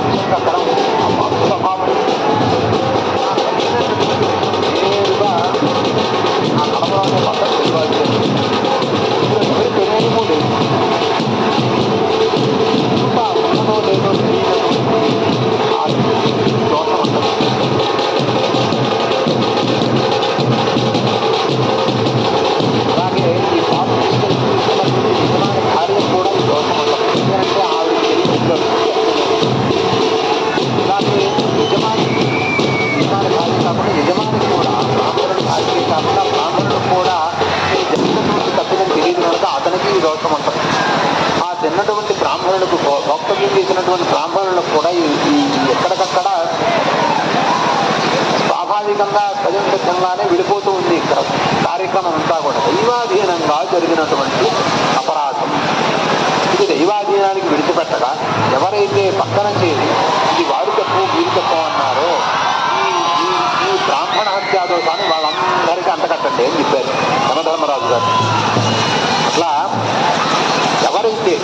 దర్శనం అక్కడ ఆ మాతృ స్వభావం నేరుగా ఆ కడపలోనే పక్కన తెలియదు ఎవరి తెలియము లేదు ఇంకా ఉన్నదో లేదో తెలియదు ఆ దోషం అంటారు. అలాగే ఈ పాప తీసుకెళ్ళినటువంటి యజమాని కార్యం కూడా ఈ దోషం అంటారు. ఎందుకంటే ఆవిడ తెలియదు. ఇలాగే యజమాని కార్యం కాకుండా యజమానికి కూడా బ్రాహ్మణుడి కార్యం కాకుండా బ్రాహ్మణుడు కూడా ఈ జరిగినటువంటి తప్పిదని తెలియదు కనుక అతనికి ఈ దోషం అంటారు. ఆ తిన్నటువంటి బ్రాహ్మణులకు భోక్తవ్యం చేసినటువంటి బ్రాహ్మణులకు కూడా ఈ ఎక్కడికక్కడ స్వాభావికంగా సజంసిద్ధంగానే విడిపోతూ ఉంది. ఇక్కడ కార్యక్రమం అంతా కూడా దైవాధీనంగా జరిగినటువంటి అపరాధం. ఇది దైవాధీనానికి విడిచిపెట్టగా ఎవరైతే పక్కన చేరి ఇది వారు తప్పు వీరు తప్పు అన్నారో ఈ బ్రాహ్మణ హత్యాదోషాన్ని వాళ్ళందరికీ అంటకట్టండి అని చెప్పారు యమధర్మరాజు గారు. అట్లా ఎవరైతే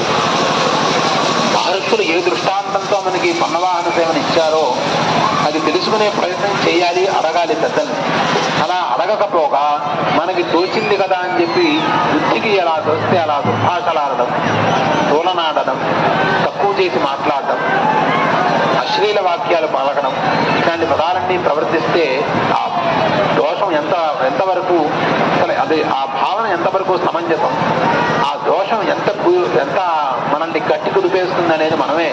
మహర్షులు ఏ దృష్టాంతంతో మనకి పన్నవాహన సేవను ఇచ్చారో అది తెలుసుకునే ప్రయత్నం చేయాలి, అడగాలి పెద్దల్ని. అలా అడగకపోగా మనకి తోచింది కదా అని చెప్పి బుద్ధికి ఎలా తోస్తే అలా దుర్భాషలాడడం, తోలనాడడం, తక్కువ చేసి మాట్లాడడం, అశ్లీల వాక్యాలు పలకడం, ఇలాంటి పదాలన్నీ ప్రవర్తిస్తే ఆ దోషం ఎంతవరకు అదే ఆ భావన ఎంతవరకు సమంజసం, ఆ దోషం ఎంత మనల్ని గట్టి కుదిపేస్తుంది అనేది మనమే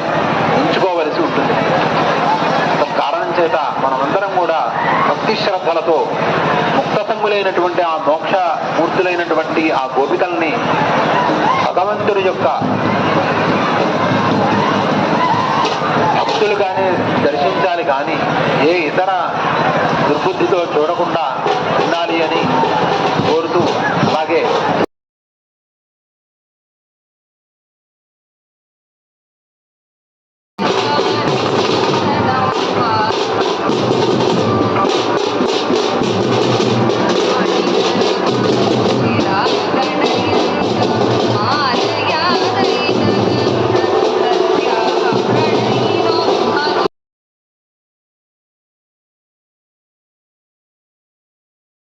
ఎంచుకోవలసి ఉంటుంది. కారణం చేత మనమందరం కూడా భక్తి శ్రద్ధలతో ముక్తసంగులైనటువంటి ఆ మోక్ష మూర్తులైనటువంటి ఆ గోపికల్ని భగవంతుడి యొక్క భక్తులుగానే దర్శించాలి కానీ ఏ ఇతర దుర్బుద్ధితో చూడకుండా ఉండాలి అని